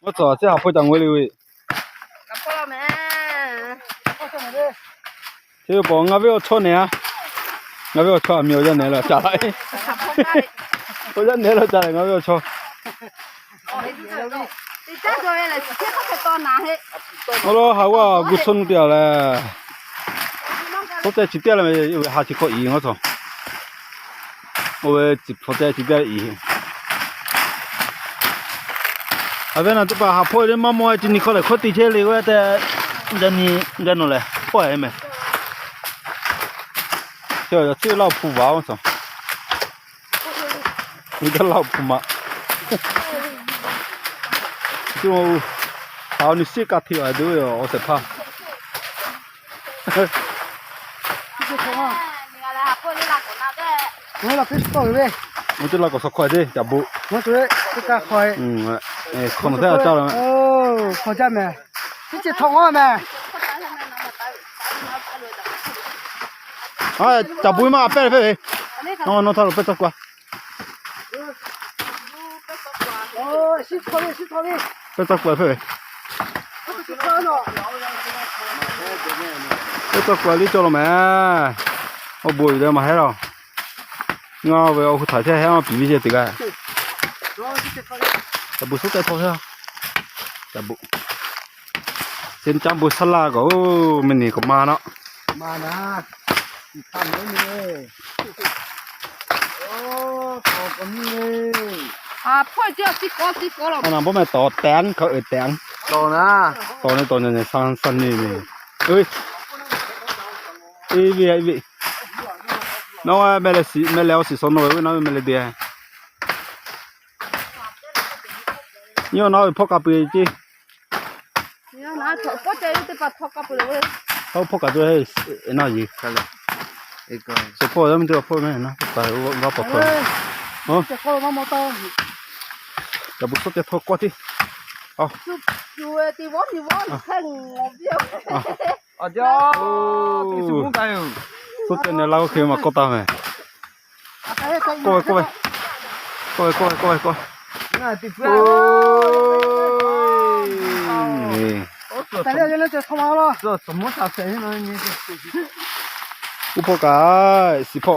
我早这不当我的喂。干破没？这个我不要错呢，我不要错，没有人来了，下来。我人来了，下来我不要错。你再说来，直接他到哪去？我说好啊，我送掉了。我在几点了没？因为下去可以，我操。我在几点一？啊，别那这把下坡的妈妈今天过来看地铁里，我在人你人弄来，破还没？这老铺娃，我操！你个老铺嘛？就好你洗个条都有，我才怕。我那个少呗，我这那个10块的，加不？我这个块。可能在叫了。哦，好家们，这通话没？哎，加不嘛，别，弄他了，别走过。哦，洗草的。别走过，别走过，你做了没？我不会的嘛，还了。我为我抬起来，我比这个。จะบุสุแต่พอใช่จะบุเส้นจำบุสลาก็มันนี่ก็มาเนาะมานะทำไม่เลยโอ้ขอบคุณเลย破就洗了。อันนั้นบ่แม่นต่อแตงเขาแตง โตนะต่อนี่สั้นนี่เอ้ยอีน้องแม่แล้วสิสนไว้น้องแม่เลยเดียนี่น้องพกกระปุกจี你拿头，我这有得把头搞不了。เขาพกกระปุกให้น่าอีกันเลยอีกก็สิพอแล้วมันจะพอมั้ยนะไปว่าพออ๋อจะก็มาหมดต่อจะบุสุแต่พอกว่าที่อ๋ออยู่ที่ว่าแข่งเดียวอ๋อจ้าที่สุดกันอยู่สุดเนี่ยเราเคยมาก็ตามมั้ยก็น่าติดเพื่อนแต่เรื่องจะทำอะไรล่ะสมมติถ้าเสร็จแล้วนี่อุปการสิพอ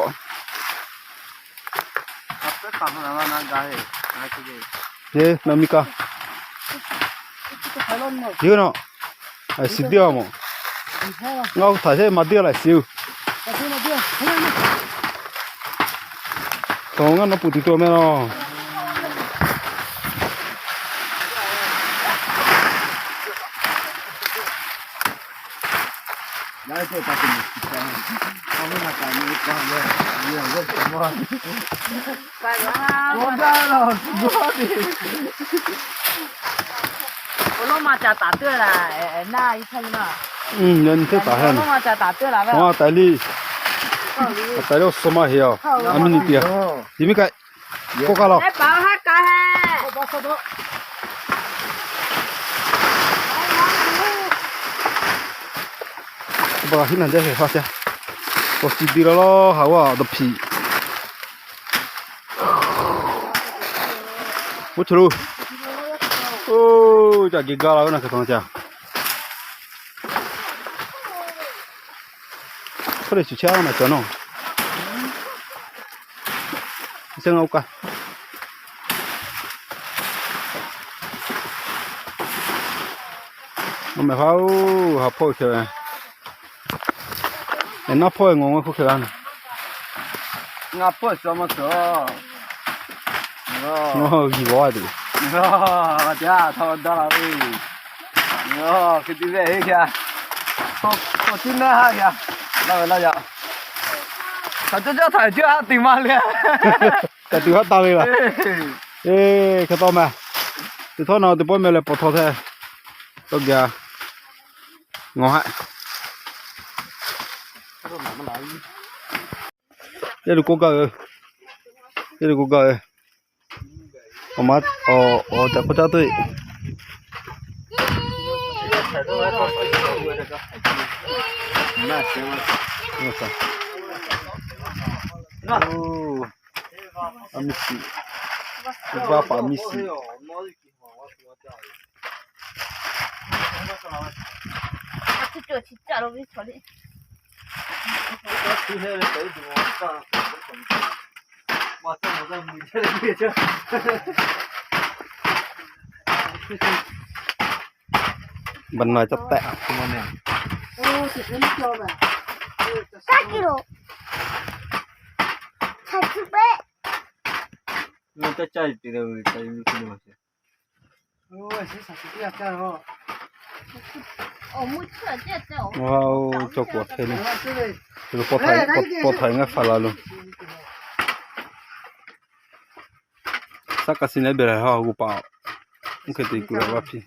ถ้าทำอะไรนั่นได้เฮ้นามิกาเดี๋ยวนะไอ้สิเดียวมั้งเราถ่ายใช่มาเดียวเลยสิวตรงนั้นเราปูติดตัวไหมเนาะ来这把这么洗干净，我们那干你干的，你我什么？我干了，我的。我老妈家答对了，那一层呢？人这打下呢。我老妈家答对了，我带你，带了什么去啊？俺们那边，你们该，过干了。来包下干嘿。我把手头。把现在这些发现，我洗掉了咯，好啊，都皮。我去喽。哦，这几个了，那个东西。后来去车嘛，走喏。先我干。我没好破起来。那破我不看呢。那破什么车？我意外的。我家他到了喂。给这边一下，我进来下去，那个，他这叫抬脚顶嘛了。在地下打了。看到没？这套呢，这边没来不淘汰，都给我还。这里过个，我妈在国家队。那行了，我操！哦，阿米西，我把米西。就去家了，没错的。出来了，这地方上，马上我在每天的去。บันหน่อยจะแตะขึ้นมาเนี่ย 哦，是真漂亮。3 kilo 40배 那在家里的在有什么东西？哦没吃这走 ว้าวเจ้ากวดเท่นี่คือปอไทยงั้นฝาลาลุสักกะสิเนี่ยเบลฮะกูป่าวมึงเคยตีกูแล้วว่าพี่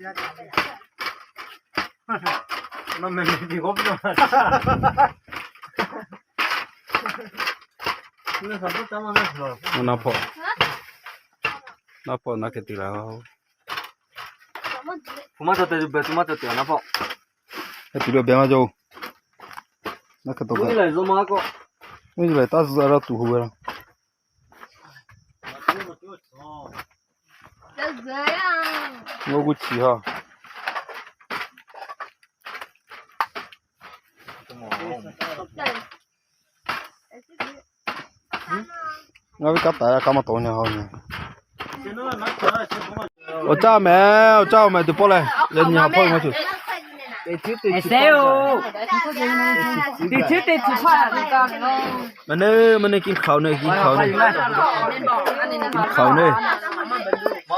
那没比我不懂。那啥不咱们那说， มันน่าพอน่าพอน่าเคยตีแล้ว 我妈这在这边，我妈这点了跑。 ไอ้ตีแล้วเบี้ยมาโจน่าเคยตัว 我 กัน 来做嘛个？ ไม่ใช่ตาสุดแล้วตู้หัวแล้ว 这个呀 งูกูชี้ฮะงั้นไปกัดตายกันมาตัวเนี่ยฮะเนี่ยโอ้เจ้าแม่ตัวพ่อเลยเล่นยาพ่อมาจุด 哎，谁哦？你去得去怕那个哦。 มันเนี่ยกินข้าวเนี่ยกินข้าวเนี่ยกินข้าวเนี่ย 妈啊，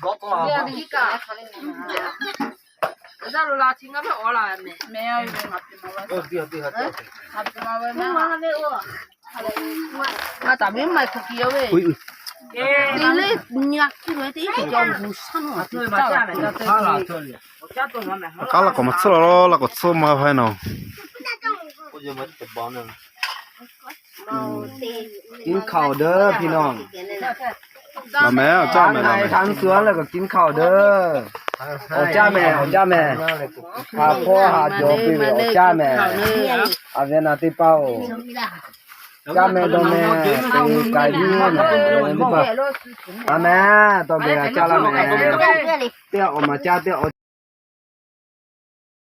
老多了。那罗拉听个票了没？没有，对。我还没饿那咱们买可以喂。 อุ้ย 你嘞，你啊，这个得叫不上了。对吧？下面要对。好了，这里。我家做完没？ ก้าละก็มาซื้อแล้วละก็ซื้อมาให้เนาะ 我就没得包呢。 กินข้าวเด้อพี่น้อง มาแม่เจ้าแม่ ในทางสวนแล้วก็กินข้าวเด้อเอาจ้าแม่หาพ่อหาจอพี่เอาจ้าแม่อาเวนาติเป้าจ้าแม่ตองแม่ตีไก่ยืนนี่ป่ะอาแม่ตองแม่จ้าละแม่เตี้ยออกมาจ้าเตี้ย